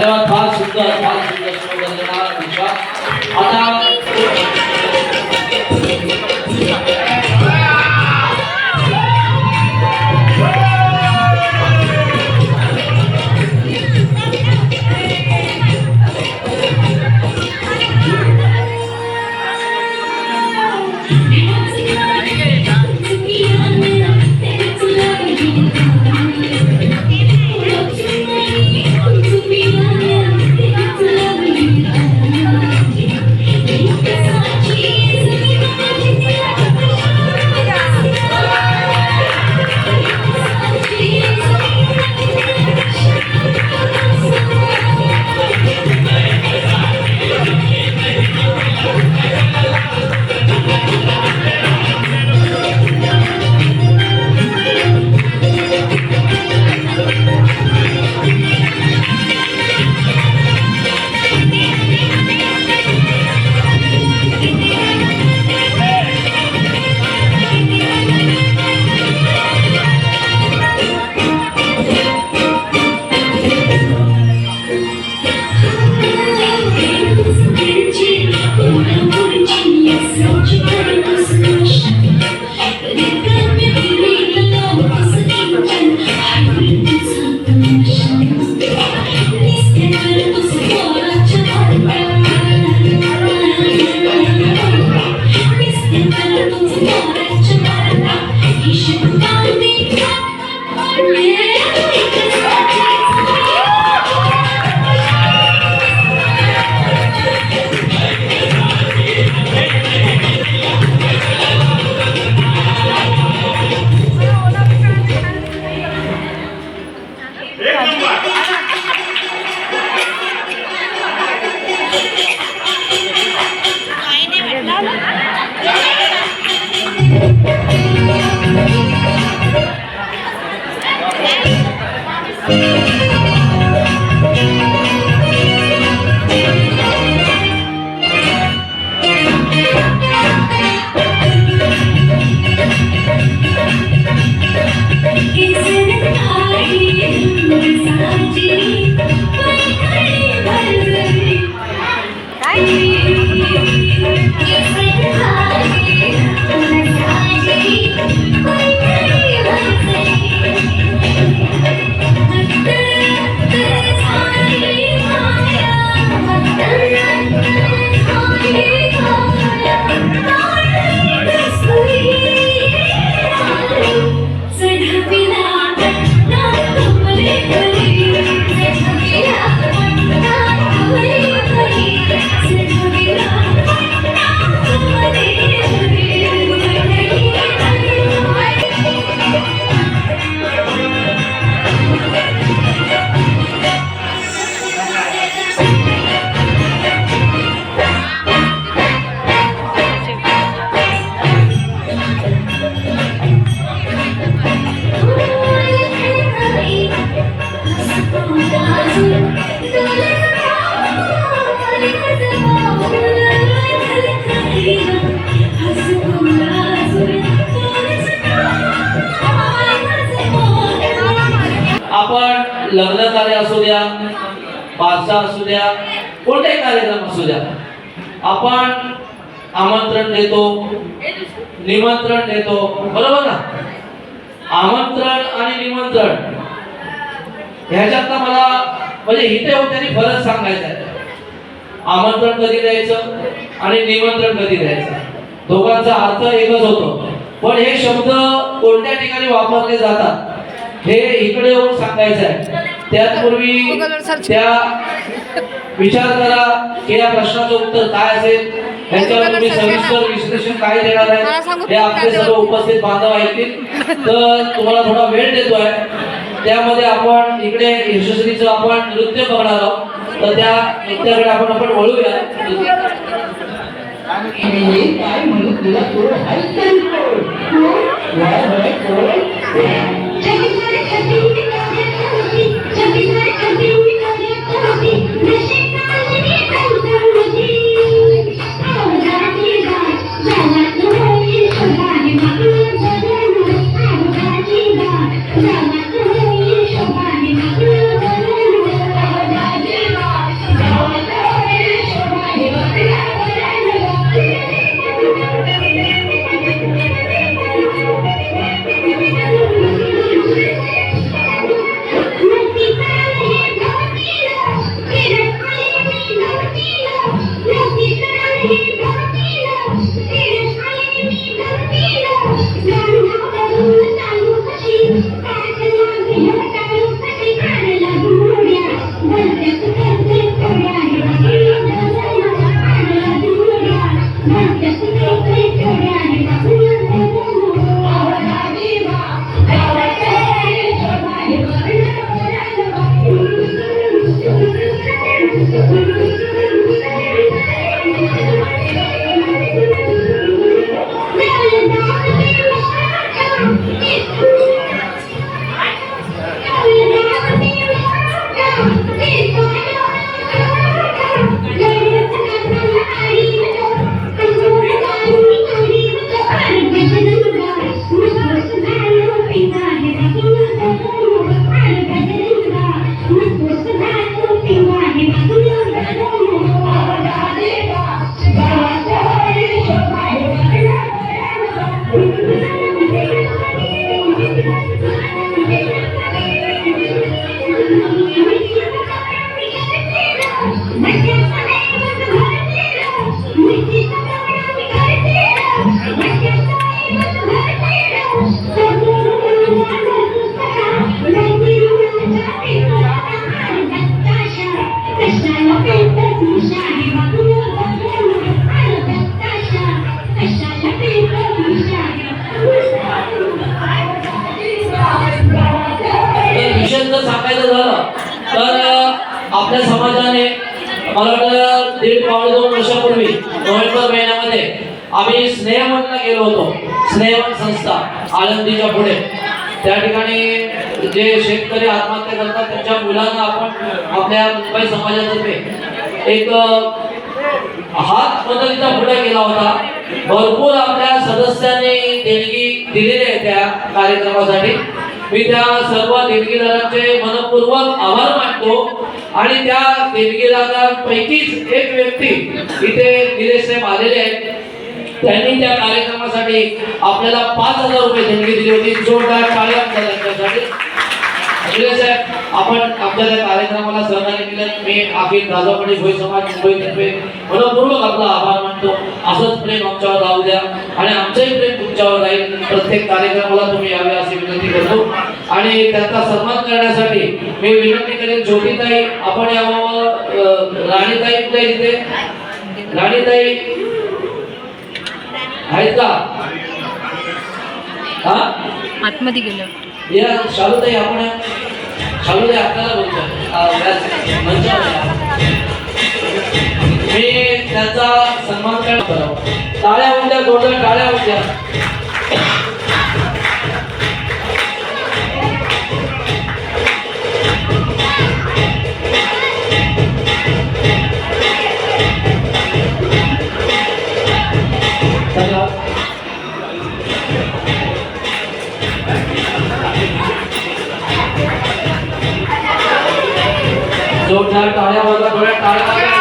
धन्यवाद. फार सुंदर श्लोक विश्वास. आता लग्न कार्य असू द्या, बारसा असू द्या, कोणताही कार्यक्रम असू द्या, आपण आमंत्रण देतो, निमंत्रण देतो, बरोबर ना? आमंत्रण आणि निमंत्रण ह्याच्यातला मला म्हणजे इथे त्यांनी फरक सांगायचा आहे. आमंत्रण कधी द्यायचं आणि निमंत्रण कधी द्यायचं, दोघांचा अर्थ एकच होतो, पण हे शब्द कोणत्या ठिकाणी वापरले जातात हे इकडे येऊन सांगायचं आहे. त्यापूर्वी त्या विचार करा की या प्रश्नाचं उत्तर काय असेल, ह्याच्यावर तुम्ही सविस्तर विश्लेषण काय देणार आहे हे आपले सर्व उपस्थित बांधव ऐकतील. तर तुम्हाला थोडा वेळ देतोय, त्यामध्ये आपण इकडे यशस्वीचं आपण नृत्य बघणार आहोत, तर त्या नृत्याकडे आपण वळूया. विषय जर सांगायचं झालं तर आपल्या समाजाने मला वाटतं 1.5-2 वर्षापूर्वी नोव्हेंबर महिन्यामध्ये आम्ही स्नेहवनला गेलो होतो. स्नेहवन संस्था आळंदीच्या पुढे, त्या ठिकाणी जे शेतकरी आत्महत्या करतात त्यांच्या मुलांना आपण आपल्या मुंबई समाजातर्फे एक हात मदतीचा पुढे केला होता. भरपूर आपल्या सदस्यांनी देणगी दिलेली आहे त्या कार्यक्रमासाठी. मी त्या सर्व देणगीदारांचे मनपूर्वक आभार मानतो आणि त्या देणगीदारांपैकीच एक व्यक्ती इथे निलेश साहेब आलेले आहेत. त्यांनी त्या कार्यक्रमासाठी आपल्याला 5,000 रुपये देणगी दिली होती. जोरदार टाळ्या त्यांच्यासाठी. निलेश साहेब, आपण आमच्या त्या कार्यक्रमाला सहकार्य केलं. मी अखिल राजापणे भोई समाज मुंबईतर्फे मनपूर्वक आपला आभार मानतो. असंच प्रेम आमच्यावर राहू द्या आणि आमचंही प्रेम तुमच्यावर राहील. प्रत्येक कार्यक्रमाला तुम्ही यावे अशी विनंती करतो आणि त्यांचा सन्मान करण्यासाठी मी विनंती करेन, ज्योतिताई आपण यावं. राणीताई कुठे इथे? राणीताई आहेत का? हा, आतमध्ये गेलं. या शालूताई, आपण शालूताई आपल्याला बोलतोय. मी त्यांचा सन्मान करावा. टाळ्या होत्या, जोरदार टाळ्या होत्या. जोरदार टाळ्या वाजवा, थोड्या टाळ्या वाजवा.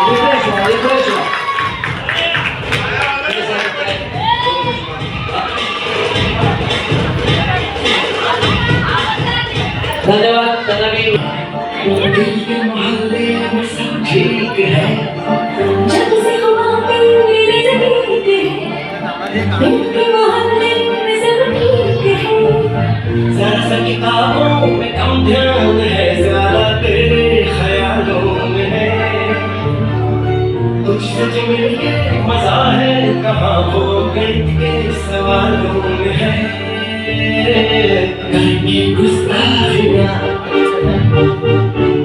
रिफ्रेश व्हा, रिफ्रेश व्हा. धन्यवाद. त्यांना मी किताबों में कम ध्यान है, ज़्यादा तेरे ख्यालों में है. तुझसे जो मिलके मजा है, कहाँ वो गणित के सवालों में है. कहीं गुस्ताखियाँ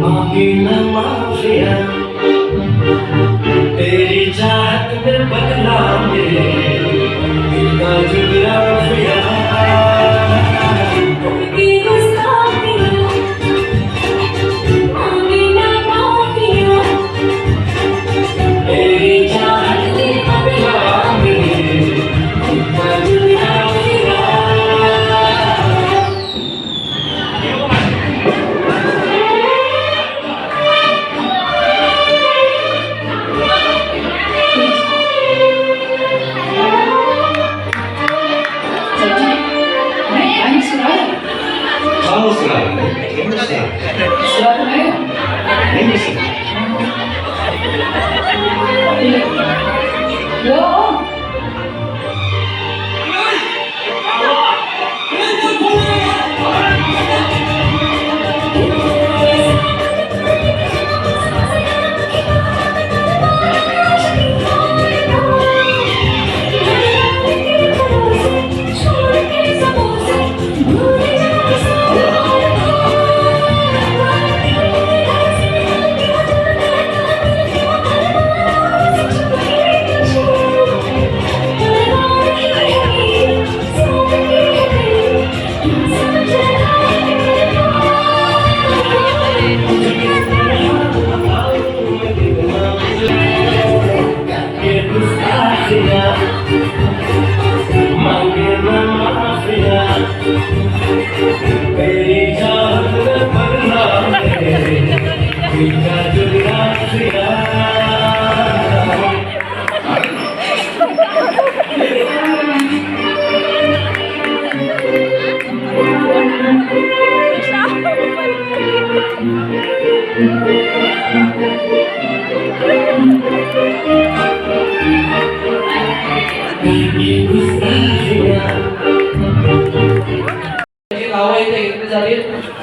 मांगी न माफिया, तेरी चाहत में बदला मेरे दिल का जुगराफिया.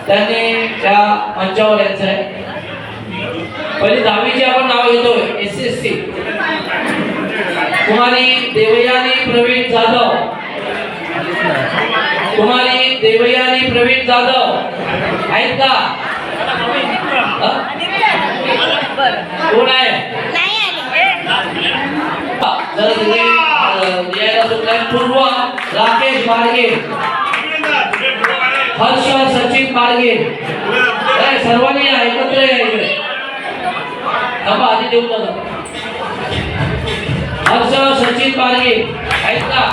त्यांनी त्या मंचावर यायचं आहे. पहिली 10वीची आपण नाव घेतोय SSC. कुमारी देवयानी प्रवीण जाधव. कुमारी देवयानी प्रवीण जाधव आहेत का? कोण आहे? जरा तुम्ही यायला सुटलाय. पूर्व राकेश बारगे, हर्ष सचिन बारगे, सर्वांनी या, एकत्र या इकडे. थांबा आधी देऊ नका. हर्ष सचिन बारगे आहेत का?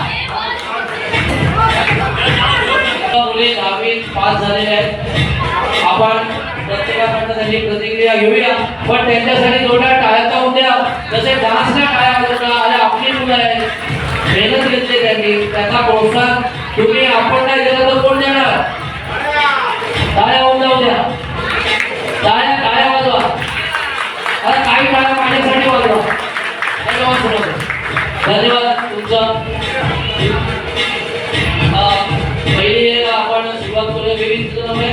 मुले 10वीत पास झालेले आहेत. आपण प्रत्येकाकडनं त्यांची प्रतिक्रिया घेऊया, पण त्यांच्यासाठी थोड्या टाळ्याचा उद्या जसे डान्सला टाळ्या वाजवता. अरे आपली मुलं आहेत, मेहनत घेतली त्यांनी, त्यांना प्रोत्साहन तुम्ही आपण नाही दिलं तर कोण देणार? टाळ्या होऊन जाऊ द्या. टाळ्या टाळ्या वाजवा. अरे काही टाळ्या माझ्यासाठी वाजवा. धन्यवाद. धन्यवाद तुमचं. पहिली आपण सुरुवात करूया. बेबी तुझं नाव आहे?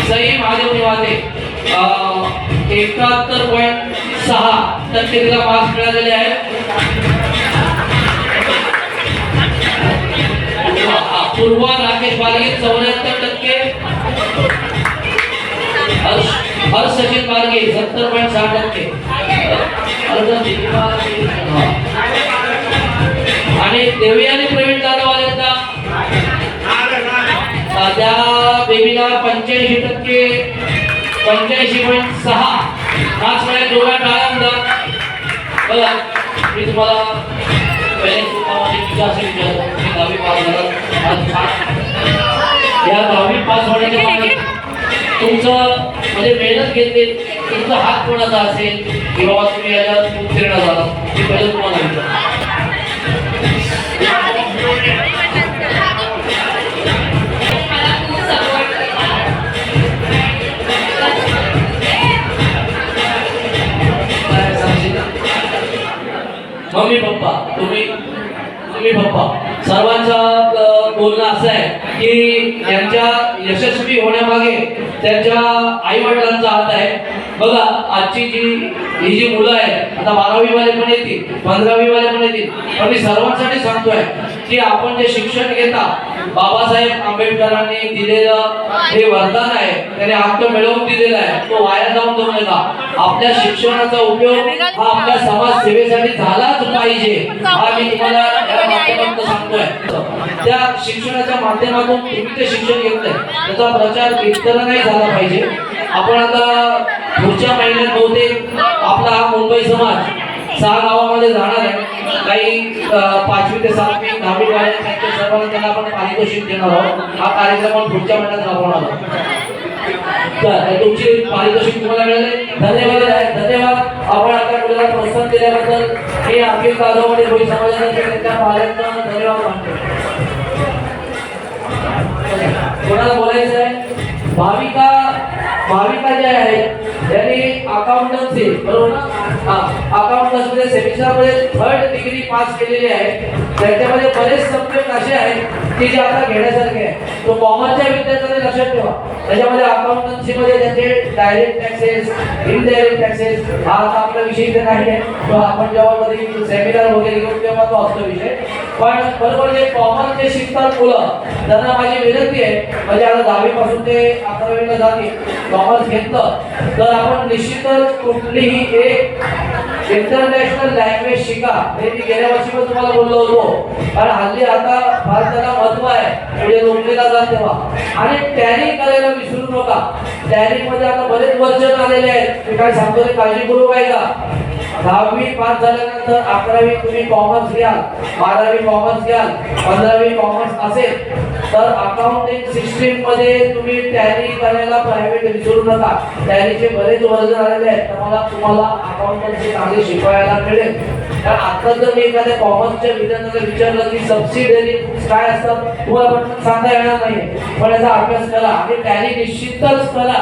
सई महादेव निवाते. 71.6% तिला मार्क्स मिळालेले आहेत. पूर्वा राकेश बालगे 74%. हर्ष सचिन बालगे 70.6%. आणि देवयानी प्रवीण जाधव आले का? त्या बेबीला 85%, 85.6 मार्क्स मिळाले. दोघा टाळ्या बघा. मी तुम्हाला पहिले असे विचारतो की 10वी पास झाला. या 10वी पास होण्याच्या मागे तुमचं म्हणजे मेहनत घेतली, तुमचा हात कोणाचा असेल की बाबा तुम्ही याच्यात उत्तीर्ण झाला, ते पहिलं तुम्हाला विचारतो. मम्मी पप्पा, तुम्ही पप्पा सर्वांचं बोलणं असं आहे की यांच्या यशस्वी होण्यामागे त्यांच्या आई वडिलांचा हात आहे. बघा आजची ही जी मुलं आहेत, आता 12वी वाले पण येतील, 15वी वाले पण येतील, पण मी सर्वांसाठी सांगतोय की आपण जे शिक्षण घेता, बाबासाहेब आंबेडकरांनी दिलेलं हे वरदान आहे, त्याने हक्क मिळवून दिलेला आहे, तो वाया जाऊन देऊ नका. आपल्या शिक्षणाचा उपयोग हा आपल्या समाज सेवेसाठी झालाच पाहिजे, हा मी तुम्हाला या माध्यमातून सांगतोय. त्या शिक्षणाच्या माध्यमातून तुम्ही जे शिक्षण घेतलंय त्याचा प्रचार इतर नाही झाला पाहिजे. आपण आता पुढच्या महिन्यात बहुतेक आपला हा मुंबई समाज 6 गावामध्ये जाणार आहे. काही 5वी ते 7वी 10वी वाले त्यांच्या सर्वांना त्यांना आपण पारितोषिक देणार आहोत. हा कार्यक्रम आपण पुढच्या महिन्यात राबवणार आहोत. तर तुमची पारितोषिक तुम्हाला मिळाले. धन्यवाद आहे, धन्यवाद. आपण आता मुलाला प्रोत्साहन दिल्याबद्दल मी अखिल कादवडे भोई समाजाचे त्यांच्या पालकांना धन्यवाद मानतो. कोणाला बोलायचं आहे? भाविका जे आहेत त्यांनी अकाउंटन्सी, बरोबर ना, अकाउंटन्सीमध्ये सेमिस्टरमध्ये 3rd डिग्री पास केलेली आहे. त्याच्यामध्ये बरेच सब्जेक्ट असे आहेत की जे आता घेण्यासारखे आहे. तो कॉमर्सच्या विद्यार्थ्यांनी लक्षात ठेवा. त्याच्यामध्ये अकाउंटन्सीमध्ये त्यांचे डायरेक्ट टॅक्सेस, इनडायरेक्ट टॅक्सेस हा आता आपला विषय इथे नाही आहे. तो आपण जेव्हा कधी सेमिनार वगैरे घेऊ तेव्हा तो असतो विषय. पण बरोबर जे कॉमर्स जे शिकतात मुलं, त्यांना माझी विनंती आहे, म्हणजे आता 10वी पासून ते 11वीला जातील, कॉमर्स घेतलं तर आपण निश्चितच कुठलीही एक इंटरनॅशनल लँग्वेज शिका. हे मी गेल्या वर्षी पण तुम्हाला बोललो होतो, कारण हल्ली आता भारताला महत्व आहे, म्हणजे नोकरीला जात तेव्हा. आणि टॅली करायला विसरू नका. टॅली मध्ये आता बरेच वर्जन आलेले आहेत. मी काय सांगतो ते काळजीपूर्वक ऐका. 10वी पास झाल्यानंतर 11वी तुम्ही कॉमर्स घ्याल, 12वी कॉमर्स घ्याल, 15वी कॉमर्स असेल तर अकाउंटिंग सिस्टीम मध्ये तुम्ही टॅली करायला प्रायव्हेट विसरू नका. टॅलीचे बरेच वर्जन आलेले आहेत, तुम्हाला अकाउंटन्सी चांगली शिकवायला मिळेल. कारण आता जर मी एखाद्या कॉमर्सच्या विद्यार्थ्याला विचारलं की सबसिडरी काय असतात, तुम्हाला पण सांगता येणार नाही, पण याचा अभ्यास करा आणि टॅली निश्चितच करा.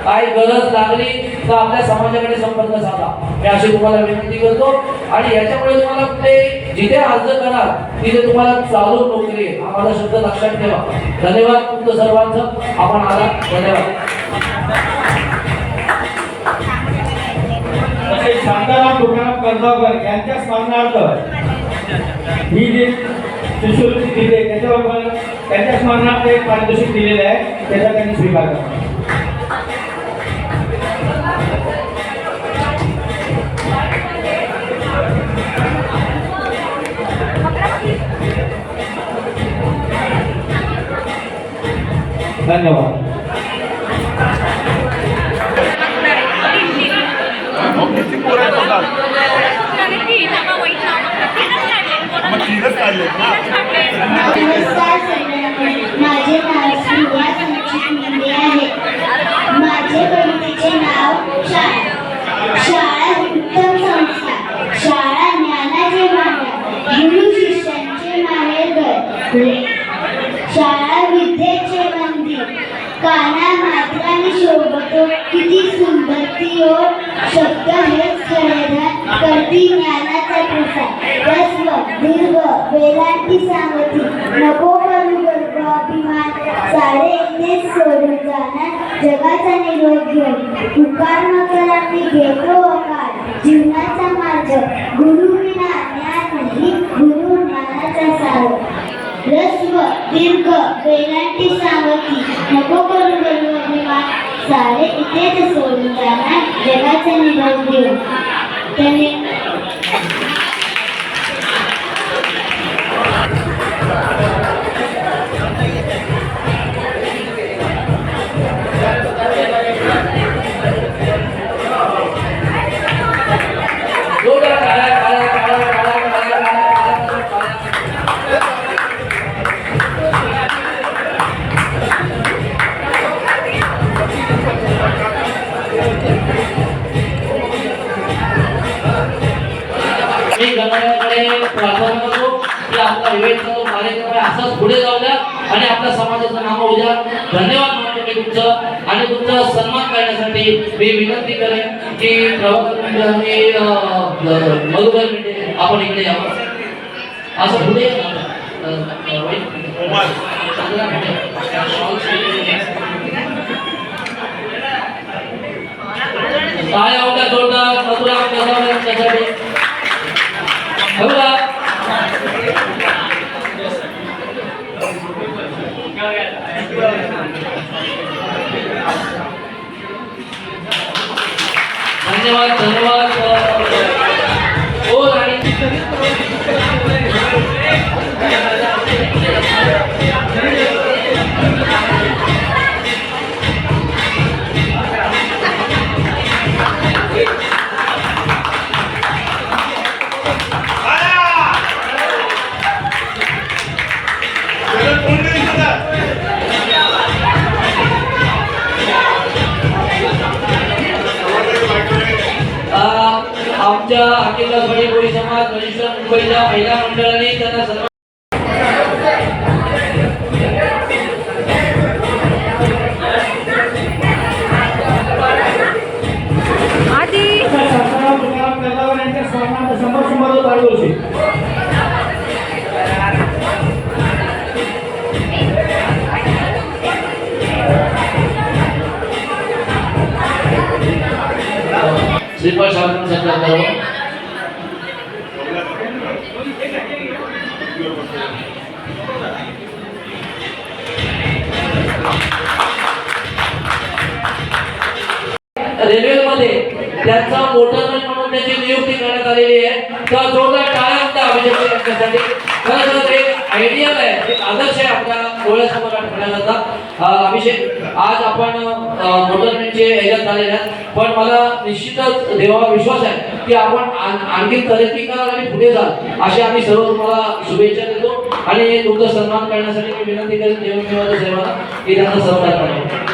काय गरज लागली तर आपल्या समाजाकडे संपर्क साधा, मी अशी तुम्हाला विनंती करतो. आणि याच्यामुळे तुम्हाला कुठे जिथे अर्ज कराल तिथे तुम्हाला चालू नोकरी आहे, आम्हाला शब्द लक्षात ठेवा. धन्यवाद तुमचं सर्वांचं. आपण आला, धन्यवाद. तसेच शांताराम तुकाराम कर्जावकर यांच्या स्मरणार्थ ही जी शिष्यवृत्ती दिली आहे त्याच्याबरोबर त्यांच्या स्मरणार्थ एक पारितोषिक दिलेलं आहे, त्याचा त्यांनी स्वीकार करा. धन्यवाद. नमस्कार सगळ्यांना. माझे नाव श्रीया संचित मुंडे आहे. माझे कवितेचे नाव शाळा. शाळा उत्तम संस्कार, शाळा ज्ञानाचे भांडार, गुरु शिष्यांचे माहेरघर, शाळा विद्येचे मंदिर, काना मात्राने शोभतो किती सुंदर ती ओळ, शब्द हेच खरेदार करती ज्ञानाचा प्रसार. रस्व दीर्घ वेलांटी सांगती, नको करू गर्भ अभिमान, सारे इथेच सोडून जाणार जगाचा निरोध घेऊन. तुकार मकरांनी घेतो अकाळ जीवनाचा मार्ग, गुरु विना ज्ञान नाही, गुरु ज्ञानाचा सार. रस्व दीर्घ वेलांटी सांगती, नको करू गर्भ अभिमान, सारे इथेच सोडून जाणार जगाचा निरोध घेऊन. त्यांनी जोरदार टाळ्या, टाळ्या, टाळ्या, टाळ्या, टाळ्या, टाळ्या, टाळ्या. मी गणरायाकडे प्रार्थना करतो की आपला इव्हेंटचा जो कार्यक्रम आहे असाच पुढे जाऊ द्या आणि आपल्या समाजाचं नाव होऊ द्या. धन्यवाद म्हणतो मी तुमचं आणि तुमचा सन्मान करण्यासाठी मी विनंती करेन की प्रभाकर मुंडे आणि मधुकर मुंडे आपण इकडे यावं. असं पुढे काय आवडा जोरदार मधुरा त्यासाठी धन्यवाद धन्यवाद. हो राणी आमच्या अखिल कोळी समाज वरिष्ठ मुंबईच्या महिला मंडळाने त्यांना सन्मान शांताराम तुकाराम कर्जावकर यांच्या स्मरणार्थ शंभर पारितोषिक. श्रीपाद शासन सत्कार करावं. रेल्वेमध्ये त्यांचा मोटरमॅन म्हणून त्याची नियुक्ती करण्यात आलेली आहे. तर जोरदार टाळ्या होत्या अभिषेक यांच्यासाठी. खरं तर एक आयडियल आहे, एक आदर्श आहे आपल्या डोळ्यासमोर ठेवण्याचा. अभिषेक आज आपण मोटरमॅनचे ह्याच्यात झालेले आहेत, पण मला निश्चितच देवावर विश्वास आहे की आपण आणखी तरक्की कराल आणि पुढे जाल अशी आम्ही सर्व तुम्हाला शुभेच्छा देतो आणि तुमचा सन्मान करण्यासाठी मी विनंती करेन देवदेवाच्या सेवाला की त्यांना सहकार्य करावं.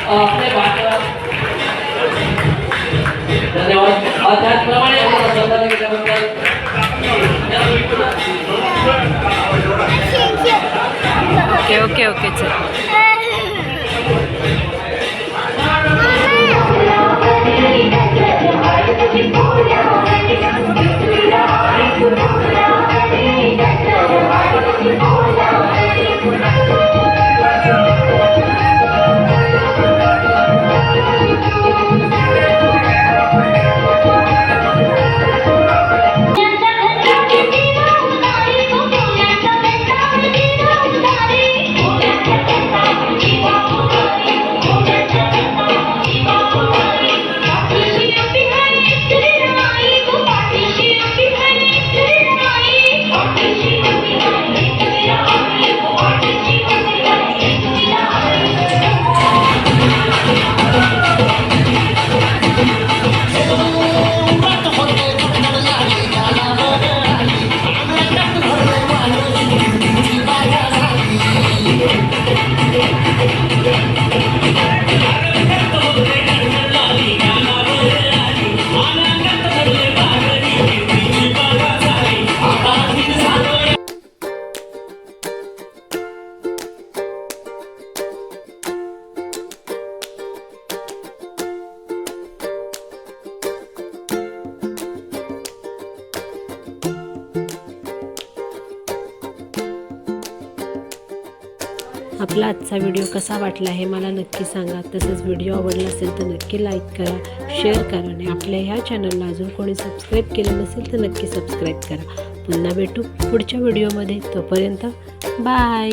अपने बात धन्यवाद. त्याचप्रमाणे आपण सहकार्य केल्याबद्दल ओके ओके चल. आपला आजचा व्हिडिओ कसा वाटला हे मला नक्की सांगा. तसंच व्हिडिओ आवडला असेल तर नक्की लाईक करा, शेअर करा आणि आपल्या ह्या चॅनलला अजून कोणी सबस्क्राईब केलं नसेल तर नक्की सबस्क्राईब करा. पुन्हा भेटू पुढच्या व्हिडिओमध्ये. तोपर्यंत बाय.